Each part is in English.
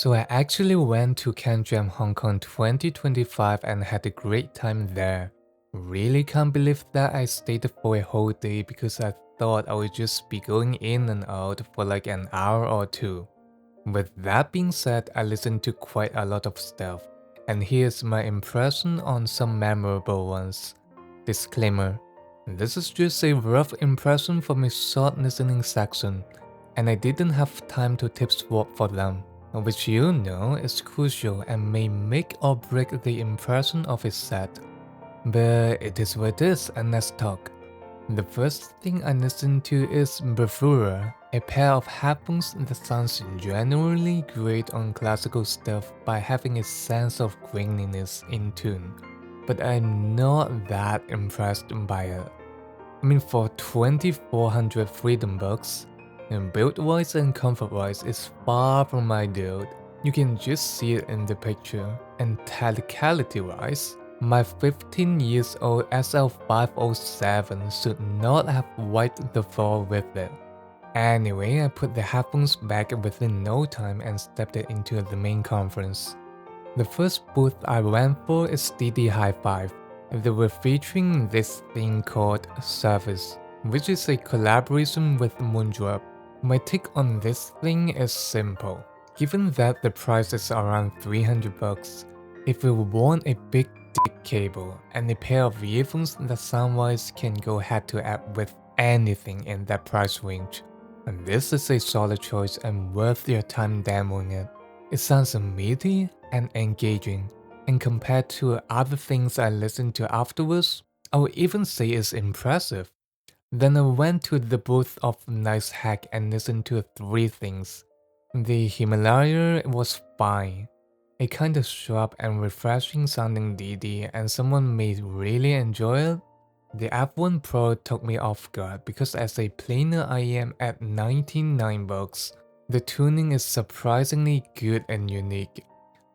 So I actually went to CanJam Hong Kong 2025 and had a great time there. Really can't believe that I stayed for a whole day because I thought I would just be going in and out for like an hour or two. With that being said, I listened to quite a lot of stuff, and here's my impression on some memorable ones. Disclaimer: this is just a rough impression from a short listening section, and I didn't have time to tip swap for them, which you know is crucial and may make or break the impression of a set. But it is what it is, and let's talk. The first thing I listened to is Bravura, a pair of headphones that sounds generally great on classical stuff by having a sense of graininess in tune, but I'm not that impressed by it. I mean, for 2400 freedom bucks, build-wise and comfort-wise is far from my dude. You can just see it in the picture, and technicality-wise, my 15 years old SL507 should not have wiped the floor with it. Anyway, I put the headphones back within no time and stepped into the main conference. The first booth I went for is DD High 5. They were featuring this thing called Surface, which is a collaboration with Moondrop. My take on this thing is simple. Given that the price is around 300 bucks, if you want a big dick cable and a pair of earphones that sound-wise can go head to head with anything in that price range, and this is a solid choice and worth your time demoing it. It sounds meaty and engaging, and compared to other things I listened to afterwards, I would even say it's impressive. Then I went to the booth of NiceHCK and listened to three things. The Himalaya was fine, a kind of sharp and refreshing sounding DD, and someone may really enjoy it. The F1 Pro took me off guard because as a planer I am at 99 bucks, the tuning is surprisingly good and unique.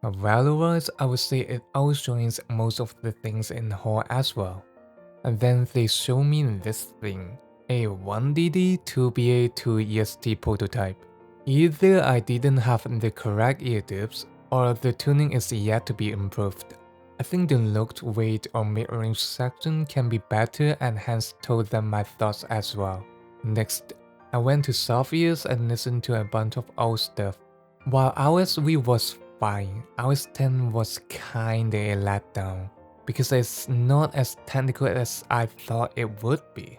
Value-wise, I would say it outshines most of the things in Hall as well. And then they show me this thing, a 1DD 2BA 2EST prototype. Either I didn't have the correct ear tips, or the tuning is yet to be improved. I think the looked, weight, or mid-range section can be better and hence told them my thoughts as well. Next, I went to Softears and listened to a bunch of old stuff. While OSV was fine, OS 10 was kinda a letdown, because it's not as technical as I thought it would be.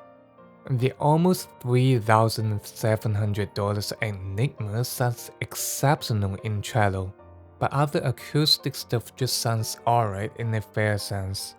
The almost $3,700 Enigma sounds exceptional in cello, but other acoustic stuff just sounds alright in a fair sense.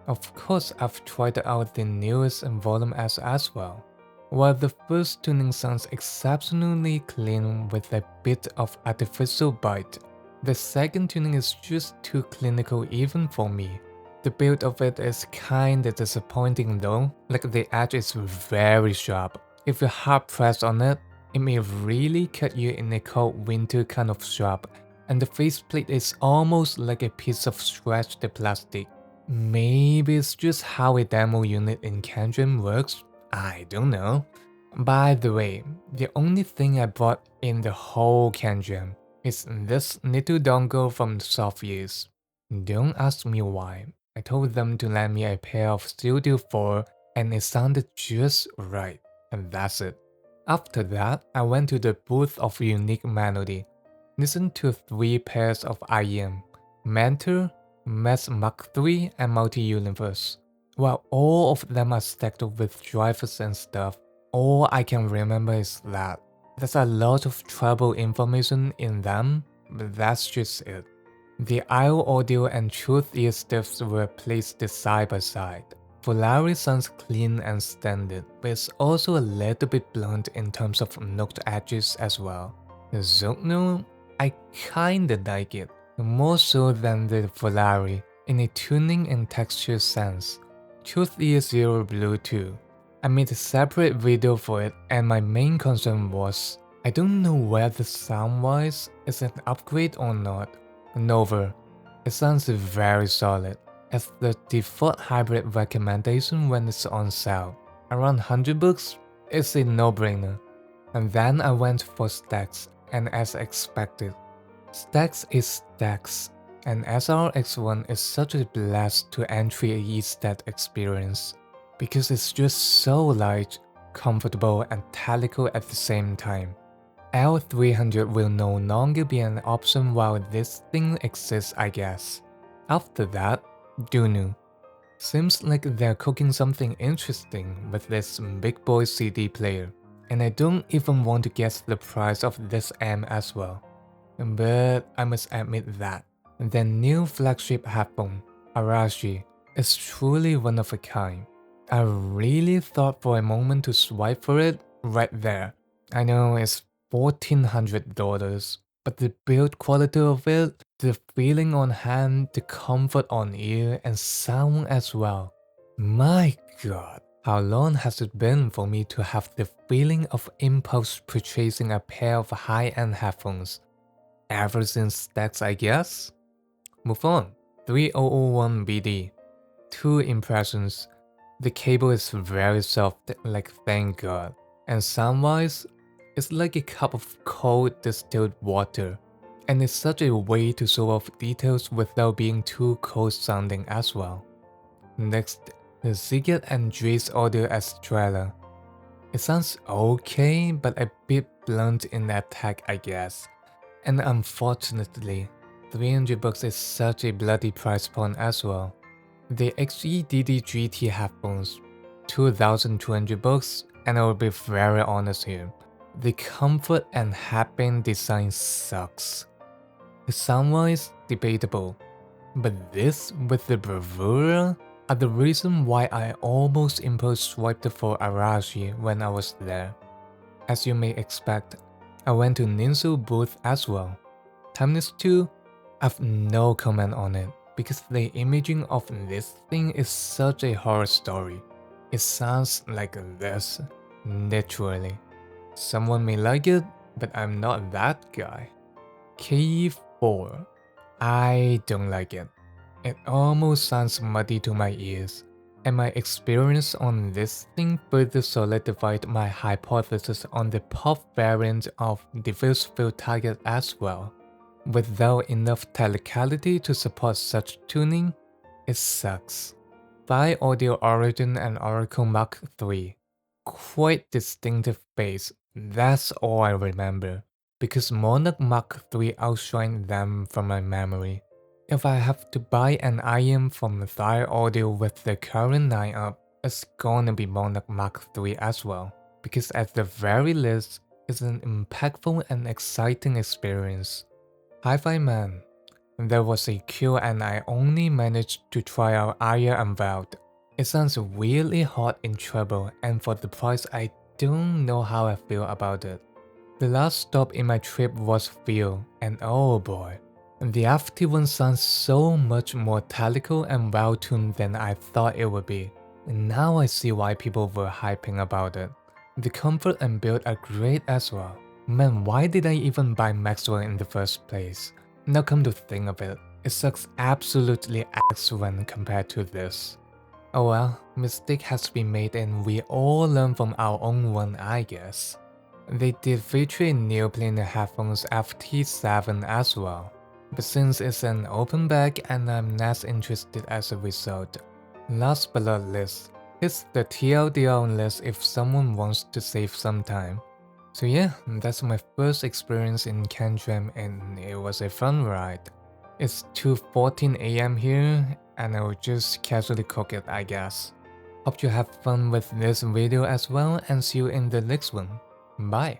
Of course, I've tried out the newest Volume S as well. While the first tuning sounds exceptionally clean with a bit of artificial bite, the second tuning is just too clinical even for me. The build of it is kinda disappointing though, like the edge is very sharp. If you're hard pressed on it, it may really cut you in a cold winter kind of sharp, and the faceplate is almost like a piece of scratched plastic. Maybe it's just how a demo unit in CanJam works, I don't know. By the way, the only thing I bought in the whole CanJam is this little dongle from Softears. Don't ask me why. I told them to lend me a pair of Studio 4 and it sounded just right, and that's it. After that, I went to the booth of Unique Melody, listened to three pairs of IEM, Mentor, Mesh Mark III, and Multi-Universe. While all of them are stacked with drivers and stuff, all I can remember is that there's a lot of trouble information in them, but that's just it. The IO audio and Truth ear stuffs were placed side by side. Polari sounds clean and standard, but it's also a little bit blunt in terms of note edges as well. The Zogno, I kinda like it, more so than the Polari, in a tuning and texture sense. Truth Ear Zero Blue too. I made a separate video for it and my main concern was, I don't know whether sound-wise it's an upgrade or not. Nova. It sounds very solid, as the default hybrid recommendation when it's on sale. Around 100 bucks, it's a no-brainer. And then I went for Stax, and as expected, Stax is Stax, and SRX1 is such a blast to entry ease that experience, because it's just so light, comfortable and tactical at the same time. L300 will no longer be an option while this thing exists, I guess. After that, Dunu. Seems like they're cooking something interesting with this big boy CD player, and I don't even want to guess the price of this amp as well. But I must admit that their new flagship headphone, Arashi, is truly one of a kind. I really thought for a moment to swipe for it right there. I know it's $1,400, but the build quality of it, the feeling on hand, the comfort on ear, and sound as well. My god, how long has it been for me to have the feeling of impulse purchasing a pair of high-end headphones? Ever since Stax, I guess? Move on. 3001 BD. 2 impressions. The cable is very soft, like thank god. And sound-wise, it's like a cup of cold distilled water. And it's such a way to show off details without being too cold sounding as well. Next, the Ziggett and Dre's Audio Estrella. It sounds okay, but a bit blunt in attack, I guess. And unfortunately, $300 is such a bloody price point as well. The HEDD GT headphones, $2,200, and I will be very honest here. The comfort and headband design sucks. The sound-wise, debatable. But this with the Bravura are the reason why I almost impulse swiped for Arashi when I was there. As you may expect, I went to Ninsu booth as well. Timeless 2, I've no comment on it because the imaging of this thing is such a horror story. It sounds like this, literally. Someone may like it, but I'm not that guy. KE4, I don't like it. It almost sounds muddy to my ears, and my experience on this thing further solidified my hypothesis on the pop variant of diffuse field target as well. Without enough technicality to support such tuning, it sucks. FiiO Audio Origin and Oracle Mark III. Quite distinctive bass, that's all I remember, because Monarch Mark III outshined them from my memory. If I have to buy an IM from FiiO Audio with the current lineup, it's gonna be Monarch Mark III as well, because at the very least, it's an impactful and exciting experience. Hi-Fi Man. There was a queue and I only managed to try out Aya Unveiled. It sounds weirdly hot in treble, and for the price I don't know how I feel about it. The last stop in my trip was FiiO, and oh boy. The FT1 sounds so much more tactical and well-tuned than I thought it would be. And now I see why people were hyping about it. The comfort and build are great as well. Man, why did I even buy Maxwell in the first place? Now come to think of it, it sucks absolutely ass when compared to this. Oh well, mistake has been made and we all learn from our own one, I guess. They did feature a neoplanar headphones FT7 as well, but since it's an open bag and I'm less interested as a result. Last but not least, here's the TLDR list if someone wants to save some time. So yeah, that's my first experience in CanJam and it was a fun ride. It's 2:14 AM here and I will just casually cook it, I guess. Hope you have fun with this video as well and see you in the next one. Bye.